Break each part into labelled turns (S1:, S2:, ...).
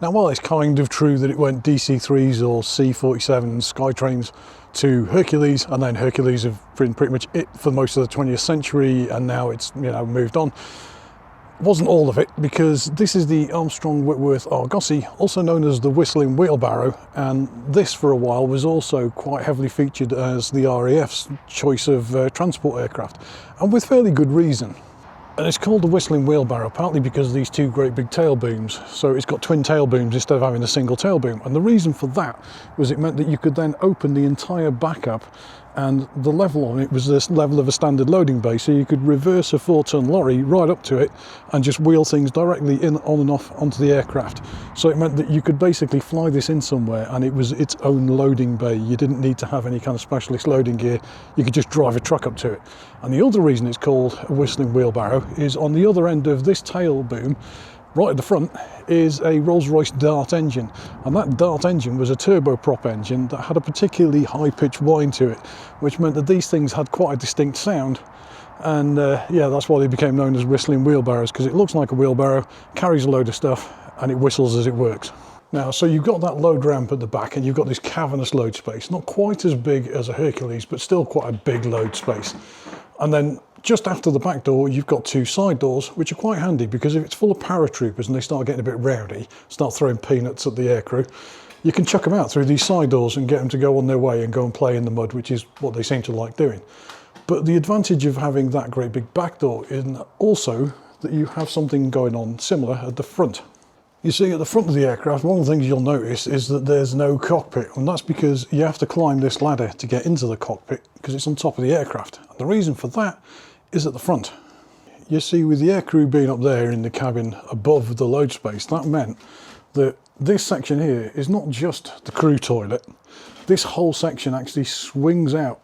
S1: Now, while it's kind of true that it went DC-3s or C-47 Skytrains to Hercules, and then Hercules have been pretty much it for most of the 20th century, and now it's, you know, moved on. Wasn't all of it, because this is the Armstrong Whitworth Argosy, also known as the Whistling Wheelbarrow, and this for a while was also quite heavily featured as the RAF's choice of transport aircraft, and with fairly good reason. And it's called the Whistling Wheelbarrow partly because of these two great big tail booms. So it's got twin tail booms instead of having a single tail boom. And the reason for that was it meant that you could then open the entire back up, and the level on it was this level of a standard loading bay. So you could reverse a 4-ton lorry right up to it and just wheel things directly in, on and off onto the aircraft. So it meant that you could basically fly this in somewhere and it was its own loading bay. You didn't need to have any kind of specialist loading gear. You could just drive a truck up to it. And the other reason it's called a Whistling Wheelbarrow is on the other end of this tail boom, right at the front, is a Rolls-Royce Dart engine, and that Dart engine was a turboprop engine that had a particularly high-pitched whine to it, which meant that these things had quite a distinct sound. And yeah, that's why they became known as Whistling Wheelbarrows, because it looks like a wheelbarrow, carries a load of stuff, and it whistles as it works. Now, so you've got that load ramp at the back, and you've got this cavernous load space, not quite as big as a Hercules, but still quite a big load space. And then just after the back door, you've got two side doors, which are quite handy, because if it's full of paratroopers and they start getting a bit rowdy, start throwing peanuts at the aircrew, you can chuck them out through these side doors and get them to go on their way and go and play in the mud, which is what they seem to like doing. But the advantage of having that great big back door is also that you have something going on similar at the front. You see, at the front of the aircraft, one of the things you'll notice is that there's no cockpit, and that's because you have to climb this ladder to get into the cockpit because it's on top of the aircraft. And the reason for that is at the front. You see, with the aircrew being up there in the cabin above the load space, that meant that this section here is not just the crew toilet. This whole section actually swings out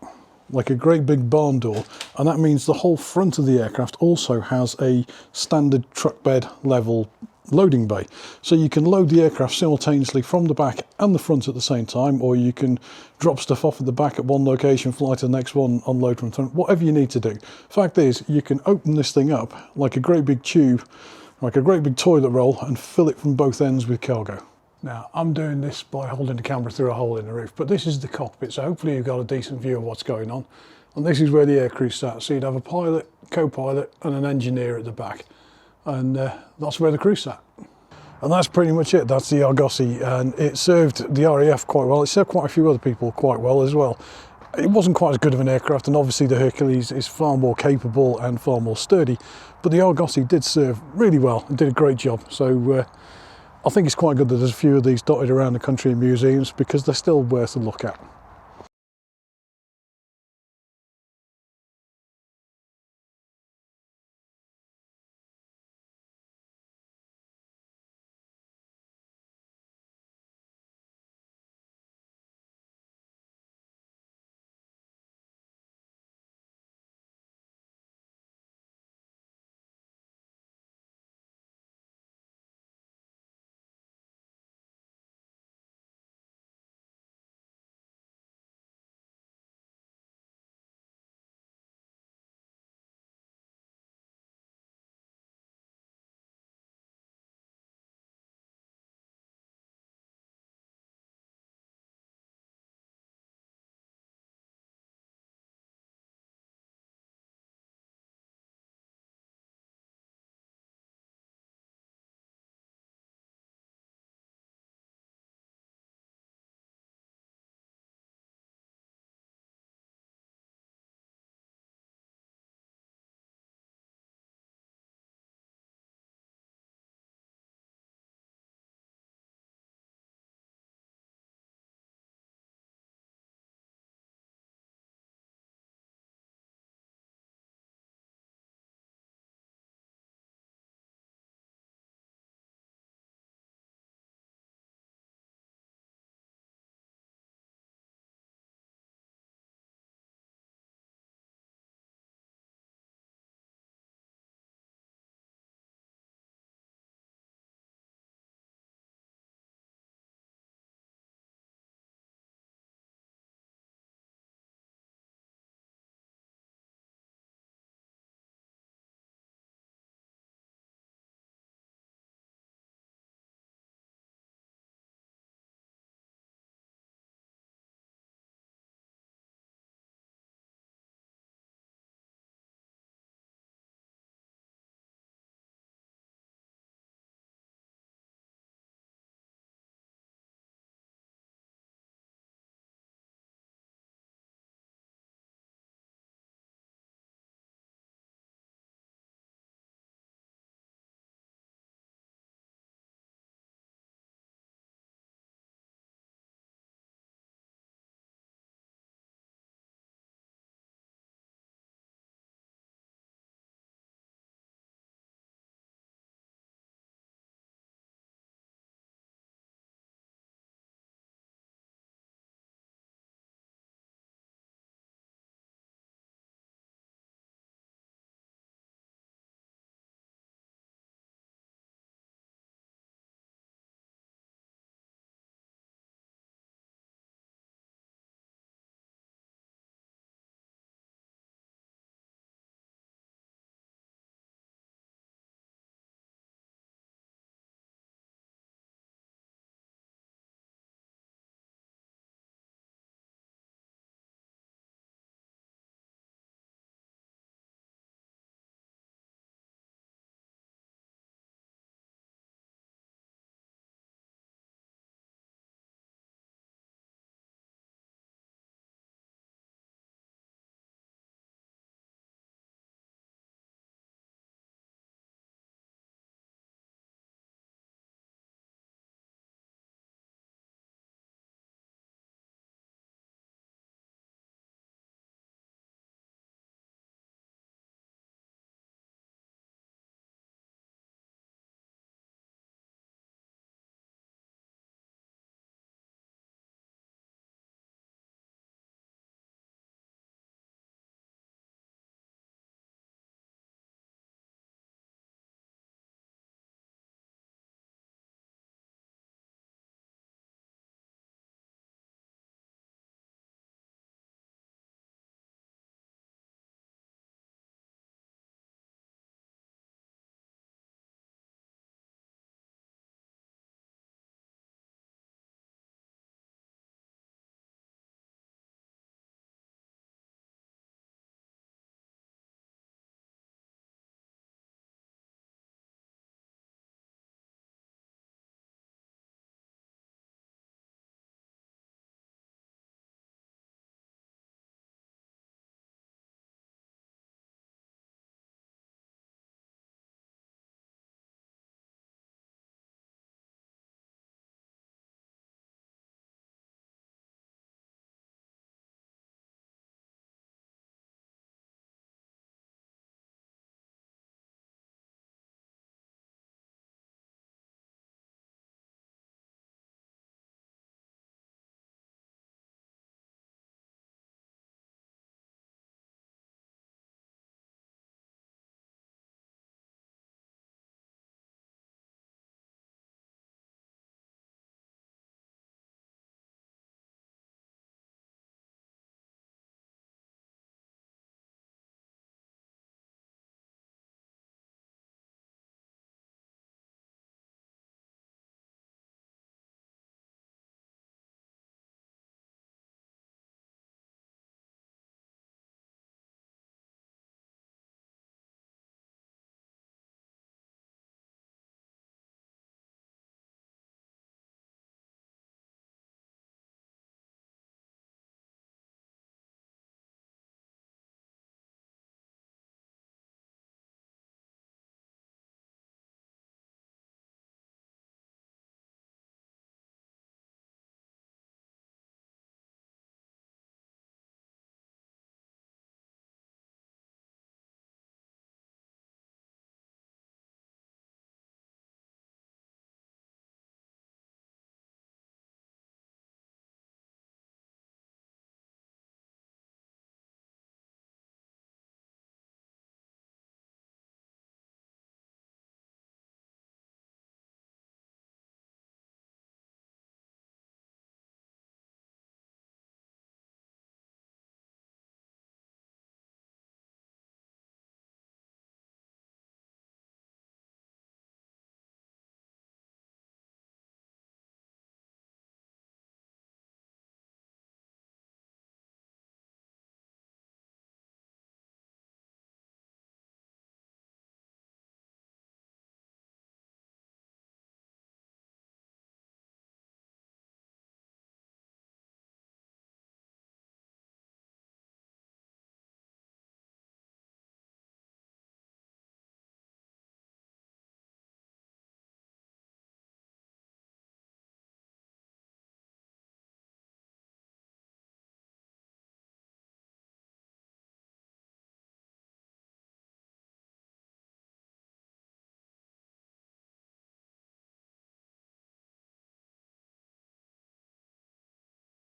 S1: like a great big barn door, and that means the whole front of the aircraft also has a standard truck bed level loading bay. So you can load the aircraft simultaneously from the back and the front at the same time, or you can drop stuff off at the back at one location, fly to the next one, unload from the front, whatever you need to do. Fact is, you can open this thing up like a great big tube, like a great big toilet roll, and fill it from both ends with cargo. Now, I'm doing this by holding the camera through a hole in the roof, but this is the cockpit, so hopefully you've got a decent view of what's going on. And this is where the aircrew sat. So you'd have a pilot, co-pilot, and an engineer at the back. And that's where the crew sat. And that's pretty much it. That's the Argosy, and it served the RAF quite well. It served quite a few other people quite well as well. It wasn't quite as good of an aircraft, and obviously the Hercules is far more capable and far more sturdy, but the Argosy did serve really well and did a great job. So I think it's quite good that there's a few of these dotted around the country in museums, because they're still worth a look at.